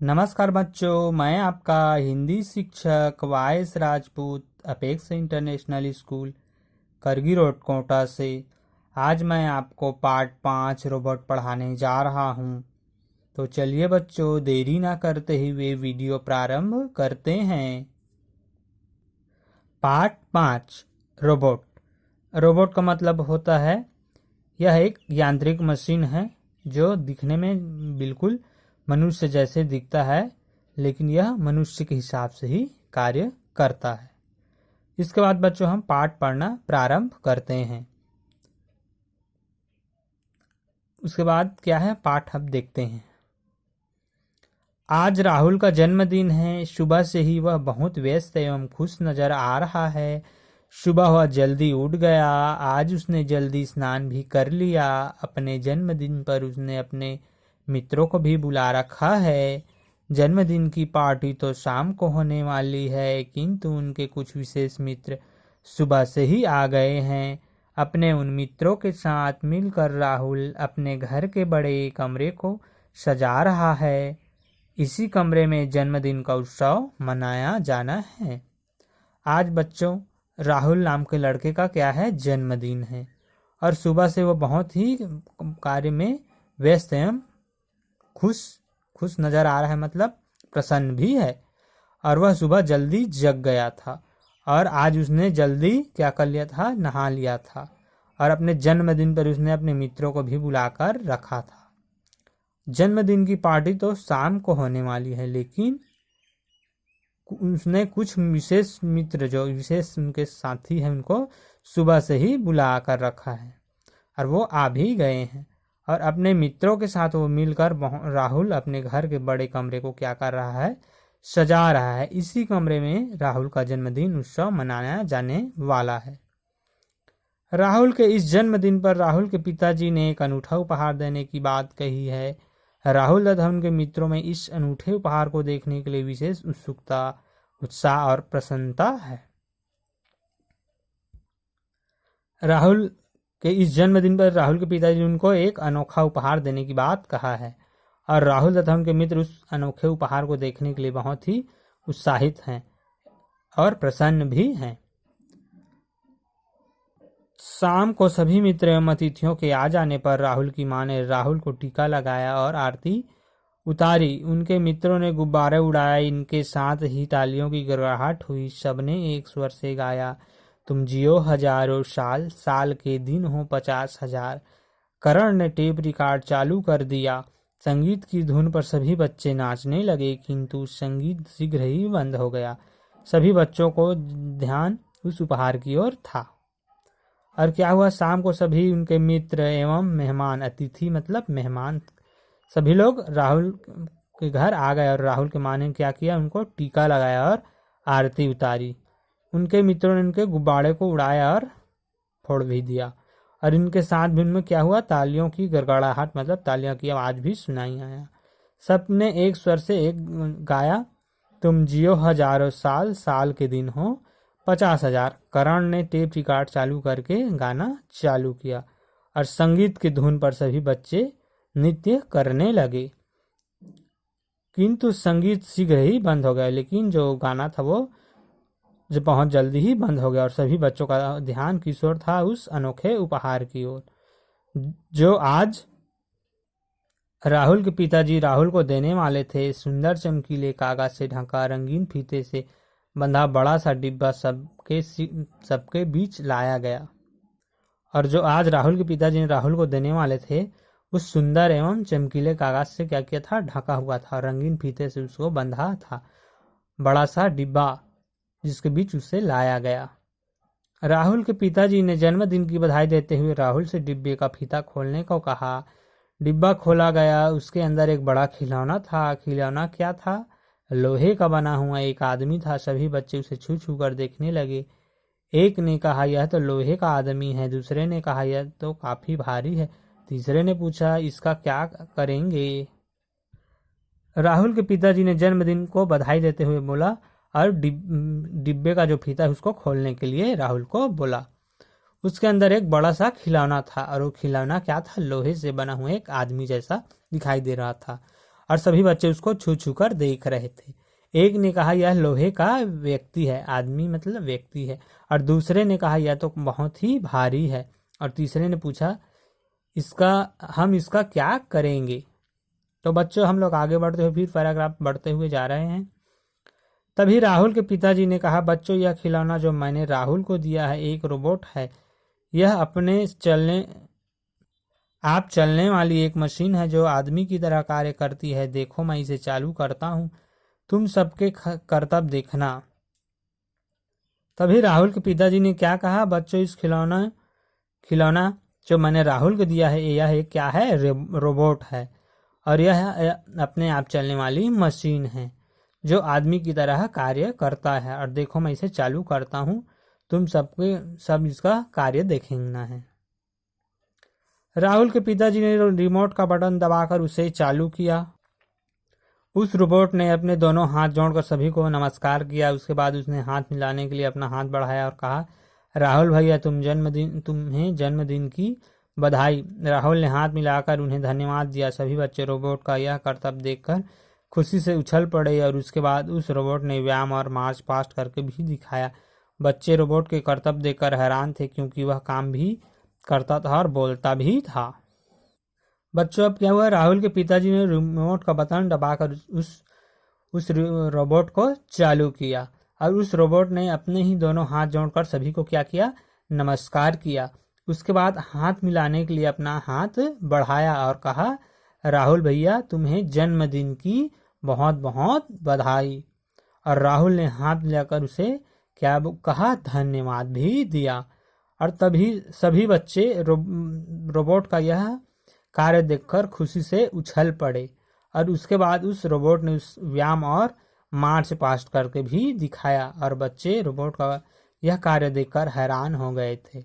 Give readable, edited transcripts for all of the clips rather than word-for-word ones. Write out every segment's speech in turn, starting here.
नमस्कार बच्चों, मैं आपका हिंदी शिक्षक वायस Rajput Apex International School Kargi Road Kota से। आज मैं आपको पार्ट 5 रोबोट पढ़ाने जा रहा हूं। तो चलिए बच्चों, देरी ना करते हुए वीडियो प्रारंभ करते हैं। Part 5 robot. रोबोट का मतलब होता है यह एक यांत्रिक मशीन है जो दिखने में बिल्कुल मनुष्य जैसे दिखता है, लेकिन यह मनुष्य के हिसाब से ही कार्य करता है। इसके बाद बच्चों हम पाठ पढ़ना प्रारंभ करते हैं। उसके बाद क्या है पाठ अब देखते हैं। आज राहुल का जन्मदिन है। सुबह से ही वह बहुत व्यस्त एवं खुश नजर आ रहा है। सुबह वह जल्दी उठ गया। आज उसने जल्दी स्नान भी कर लिया। अपने जन्मदिन पर उसने अपने मित्रों को भी बुला रखा है। जन्मदिन की पार्टी तो शाम को होने वाली है, किंतु उनके कुछ विशेष मित्र सुबह से ही आ गए हैं। अपने उन मित्रों के साथ मिलकर राहुल अपने घर के बड़े कमरे को सजा रहा है। इसी कमरे में जन्मदिन का उत्सव मनाया जाना है। आज बच्चों राहुल नाम के लड़के का क्या है जन्मदिन है, और सुबह से वो बहुत ही कार्य में व्यस्त एवं खुश नजर आ रहा है, मतलब प्रसन्न भी है। और वह सुबह जल्दी जग गया था और आज उसने जल्दी क्या कर लिया था, नहा लिया था। और अपने जन्मदिन पर उसने अपने मित्रों को भी बुलाकर रखा था। जन्मदिन की पार्टी तो शाम को होने वाली है, लेकिन उसने कुछ विशेष मित्र जो विशेष उनके साथी हैं उनको सुबह से ही बुला कर रखा है, और वो आ भी गए हैं। और अपने मित्रों के साथ वो मिलकर राहुल अपने घर के बड़े कमरे को क्या कर रहा है, सजा रहा है। इसी कमरे में राहुल का जन्मदिन उत्सव मनाया जाने वाला है। राहुल के इस जन्मदिन पर राहुल के पिताजी ने एक अनूठा उपहार देने की बात कही है। राहुल तथा उनके मित्रों में इस अनूठे उपहार को देखने के लिए विशेष उत्सुकता, उत्साह और प्रसन्नता है। राहुल के इस जन्मदिन पर राहुल के पिताजी ने उनको एक अनोखा उपहार देने की बात कहा है, और राहुल तथा उनके मित्र उस अनोखे उपहार को देखने के लिए बहुत ही उत्साहित हैं और प्रसन्न भी हैं। शाम को सभी मित्र एवं अतिथियों के आ जाने पर राहुल की मां ने राहुल को टीका लगाया और आरती उतारी। उनके मित्रों ने गुब्बारे उड़ाए, इनके साथ ही तालियों की गड़गड़ाहट हुई। सबने एक स्वर से गाया, तुम जियो हजारों साल, साल के दिन हो 50,000। करण ने टेप रिकॉर्ड चालू कर दिया। संगीत की धुन पर सभी बच्चे नाचने लगे, किंतु संगीत शीघ्र ही बंद हो गया। सभी बच्चों को ध्यान उस उपहार की ओर था। और क्या हुआ, शाम को सभी उनके मित्र एवं मेहमान, अतिथि मतलब मेहमान, सभी लोग राहुल के घर आ गए। और राहुल के माँ ने क्या किया, उनको टीका लगाया और आरती उतारी। उनके मित्रों ने उनके गुब्बारे को उड़ाया और फोड़ भी दिया। और इनके साथ भी उनमें क्या हुआ, तालियों की गड़गड़ाहट मतलब तालियों की आवाज भी सुनाई आया। सबने एक स्वर से एक गाया, तुम जियो हजारों साल, साल के दिन हो 50,000। करण ने टेप रिकॉर्ड चालू करके गाना चालू किया और संगीत की धुन पर सभी बच्चे नृत्य करने लगे, किंतु संगीत शीघ्र ही बंद हो गया। लेकिन जो गाना था वो जो बहुत जल्दी ही बंद हो गया, और सभी बच्चों का ध्यान किस ओर था, उस अनोखे उपहार की ओर जो आज राहुल के पिताजी राहुल को देने वाले थे। सुंदर चमकीले कागज से ढका रंगीन फीते से बंधा बड़ा सा डिब्बा सबके बीच लाया गया। और जो आज राहुल के पिताजी ने राहुल को देने वाले थे, उस सुंदर एवं चमकीले कागज से क्या किया था, ढका हुआ था, रंगीन फीते से उसको बंधा था बड़ा सा डिब्बा, जिसके बीच उसे लाया गया। राहुल के पिताजी ने जन्मदिन की बधाई देते हुए राहुल से डिब्बे का फीता खोलने को कहा। डिब्बा खोला गया। उसके अंदर एक बड़ा खिलौना था। खिलौना क्या था, लोहे का बना हुआ एक आदमी था। सभी बच्चे उसे छू छू कर देखने लगे। एक ने कहा, यह तो लोहे का आदमी है। दूसरे ने कहा, यह तो काफी भारी है। तीसरे ने पूछा, इसका क्या करेंगे। राहुल के पिताजी ने जन्मदिन को बधाई देते हुए बोला, और डिब्बे का जो फीता है उसको खोलने के लिए राहुल को बोला। उसके अंदर एक बड़ा सा खिलौना था, और वो खिलौना क्या था, लोहे से बना हुआ एक आदमी जैसा दिखाई दे रहा था। और सभी बच्चे उसको छू छू कर देख रहे थे। एक ने कहा यह लोहे का व्यक्ति है, आदमी मतलब व्यक्ति है, और दूसरे ने कहा यह तो बहुत ही भारी है, और तीसरे ने पूछा हम इसका क्या करेंगे। तो बच्चों हम लोग आगे बढ़ते हुए फिर पैराग्राफ बढ़ते हुए जा रहे हैं। तभी राहुल के पिताजी ने कहा बच्चों यह खिलौना जो मैंने राहुल को दिया है एक रोबोट है। यह आप चलने वाली एक मशीन है जो आदमी की तरह कार्य करती है। देखो मैं इसे चालू करता हूँ, तुम सबके करतब देखना। तभी राहुल के पिताजी ने क्या कहा बच्चों इस खिलौना जो मैंने राहुल को दिया है यह एक क्या है, रोबोट है, और यह अपने आप चलने वाली मशीन है जो आदमी की तरह कार्य करता है। और देखो मैं इसे चालू करता हूँ, तुम सब इसका कार्य देखना है। राहुल के पिताजी ने रिमोट का बटन दबाकर उसे चालू किया। उस रोबोट ने अपने दोनों हाथ जोड़कर सभी को नमस्कार किया। उसके बाद उसने हाथ मिलाने के लिए अपना हाथ बढ़ाया और कहा राहुल भैया तुम्हें जन्मदिन की बधाई। राहुल ने हाथ मिलाकर उन्हें धन्यवाद दिया। सभी बच्चे रोबोट का यह करतब देखकर खुशी से उछल पड़े और उसके बाद उस रोबोट ने व्यायाम और मार्च पास्ट करके भी दिखाया। बच्चे रोबोट के करतब देखकर हैरान थे क्योंकि वह काम भी करता था और बोलता भी था। बच्चों अब क्या हुआ, राहुल के पिताजी ने रिमोट का बटन दबाकर उस रोबोट को चालू किया और उस रोबोट ने अपने ही दोनों हाथ जोड़कर सभी को क्या किया, नमस्कार किया। उसके बाद हाथ मिलाने के लिए अपना हाथ बढ़ाया और कहा राहुल भैया तुम्हें जन्मदिन की बहुत बहुत बधाई। और राहुल ने हाथ मिलाकर उसे क्या कहा, धन्यवाद भी दिया। और तभी सभी बच्चे रोबोट का यह कार्य देखकर खुशी से उछल पड़े और उसके बाद उस रोबोट ने उस व्यायाम और मार्च पास्ट करके भी दिखाया और बच्चे रोबोट का यह कार्य देखकर हैरान हो गए थे।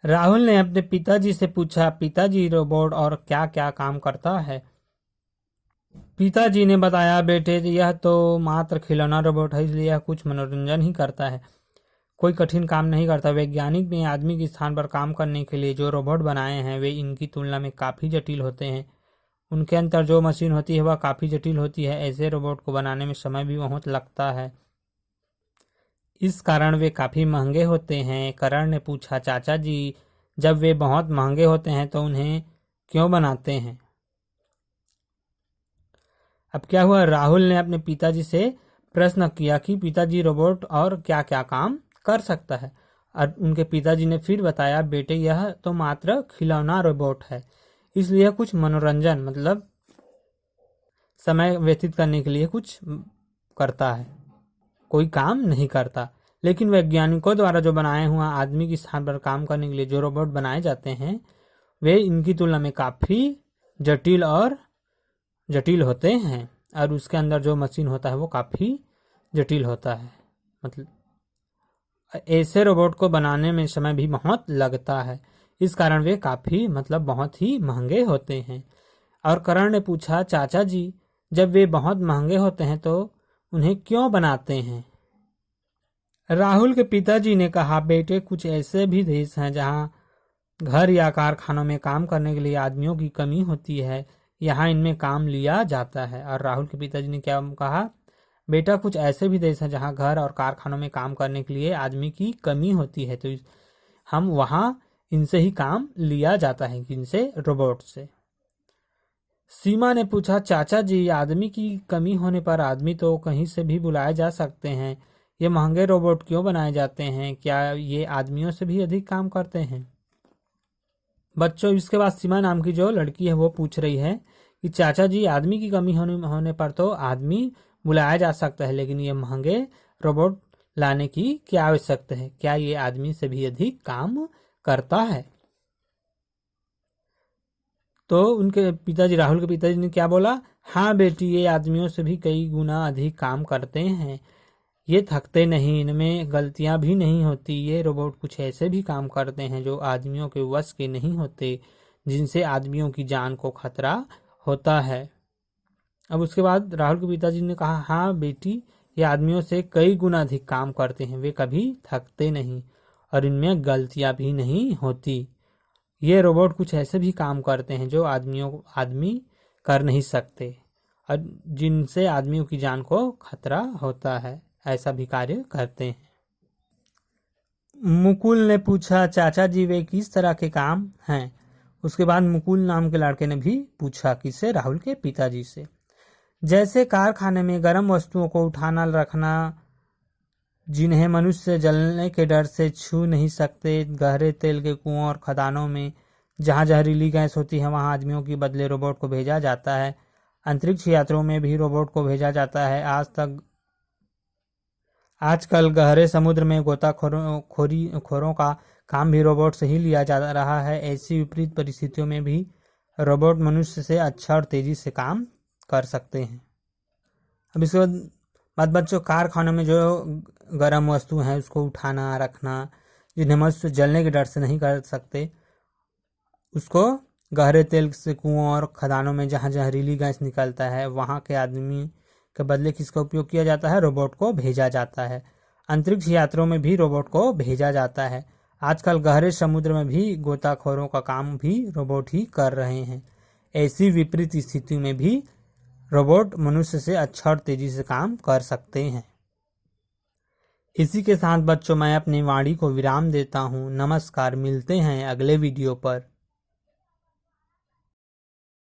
राहुल ने अपने पिताजी से पूछा पिताजी रोबोट और क्या क्या काम करता है। पिताजी ने बताया बेटे यह तो मात्र खिलौना रोबोट है, इसलिए यह कुछ मनोरंजन ही करता है, कोई कठिन काम नहीं करता। वैज्ञानिक ने आदमी के स्थान पर काम करने के लिए जो रोबोट बनाए हैं वे इनकी तुलना में काफ़ी जटिल होते हैं। उनके अंदर जो मशीन होती है वह काफ़ी जटिल होती है। ऐसे रोबोट को बनाने में समय भी बहुत लगता है, इस कारण वे काफ़ी महंगे होते हैं। करण ने पूछा चाचा जी जब वे बहुत महंगे होते हैं तो उन्हें क्यों बनाते हैं। अब क्या हुआ, राहुल ने अपने पिताजी से प्रश्न किया कि पिताजी रोबोट और क्या क्या काम कर सकता है। और उनके पिताजी ने फिर बताया बेटे यह तो मात्र खिलौना रोबोट है, इसलिए कुछ मनोरंजन मतलब समय व्यतीत करने के लिए कुछ करता है, कोई काम नहीं करता। लेकिन वैज्ञानिकों द्वारा जो बनाए हुआ आदमी के स्थान पर काम करने के लिए जो रोबोट बनाए जाते हैं वे इनकी तुलना में काफ़ी जटिल होते हैं और उसके अंदर जो मशीन होता है वो काफ़ी जटिल होता है। मतलब ऐसे रोबोट को बनाने में समय भी बहुत लगता है, इस कारण वे काफ़ी बहुत ही महंगे होते हैं। और करण ने पूछा चाचा जी जब वे बहुत महंगे होते हैं तो उन्हें क्यों बनाते हैं। राहुल के पिताजी ने कहा बेटे कुछ ऐसे भी देश हैं जहां घर या कारखानों में काम करने के लिए आदमियों की कमी होती है, यहाँ इनमें काम लिया जाता है। और राहुल के पिताजी ने क्या कहा, बेटा कुछ ऐसे भी देश हैं जहां घर और कारखानों में काम करने के लिए आदमी की कमी होती है, तो हम वहाँ इनसे ही काम लिया जाता है, इनसे रोबोट से। सीमा ने पूछा चाचा जी आदमी की कमी होने पर आदमी तो कहीं से भी बुलाए जा सकते हैं, ये महंगे रोबोट क्यों बनाए जाते हैं, क्या ये आदमियों से भी अधिक काम करते हैं। बच्चों इसके बाद सीमा नाम की जो लड़की है वो पूछ रही है कि चाचा जी आदमी की कमी होने पर तो आदमी बुलाया जा सकता है, लेकिन ये महंगे रोबोट लाने की क्या आवश्यकता है, क्या ये आदमी से भी अधिक काम करता है। तो उनके पिताजी राहुल के पिताजी ने क्या बोला, हाँ बेटी ये आदमियों से भी कई गुना अधिक काम करते हैं, ये थकते नहीं, इनमें गलतियां भी नहीं होती। ये रोबोट कुछ ऐसे भी काम करते हैं जो आदमियों के वश के नहीं होते, जिनसे आदमियों की जान को खतरा होता है। अब उसके बाद राहुल के पिताजी ने कहा हाँ बेटी ये आदमियों से कई गुना अधिक काम करते हैं, वे कभी थकते नहीं और इनमें गलतियां भी नहीं होती। ये रोबोट कुछ ऐसे भी काम करते हैं जो आदमी कर नहीं सकते और जिनसे आदमियों की जान को खतरा होता है, ऐसा भी कार्य करते हैं। मुकुल ने पूछा, चाचा जी वे किस तरह के काम हैं? उसके बाद मुकुल नाम के लड़के ने भी पूछा, किससे? राहुल के पिताजी से। जैसे कारखाने में गर्म वस्तुओं को उठाना रखना, जिन्हें मनुष्य जलने के डर से छू नहीं सकते। गहरे तेल के कुओं और खदानों में जहां जहरीली गैस होती है वहां आदमियों के बदले रोबोट को भेजा जाता है। अंतरिक्ष यात्रों में भी रोबोट को भेजा जाता है। आजकल गहरे समुद्र में गोताखोरों का काम भी रोबोट से ही लिया जा रहा है। ऐसी विपरीत परिस्थितियों में भी रोबोट मनुष्य से अच्छा और तेजी से काम कर सकते हैं। अब इसके बाद बच्चों, कारखानों में जो गर्म वस्तु है उसको उठाना रखना, जिन्हें मनुष्य जलने के डर से नहीं कर सकते, उसको गहरे तेल से कुओं और खदानों में जहां जहरीली गैस निकलता है वहां के आदमी के बदले किसका उपयोग किया जाता है? रोबोट को भेजा जाता है। अंतरिक्ष यात्रों में भी रोबोट को भेजा जाता है। आजकल गहरे समुद्र में भी गोताखोरों का काम भी रोबोट ही कर रहे हैं। ऐसी विपरीत स्थिति में भी रोबोट मनुष्य से अच्छा और तेजी से काम कर सकते हैं। इसी के साथ बच्चों मैं अपनी वाणी को विराम देता हूँ। नमस्कार, मिलते हैं अगले वीडियो पर।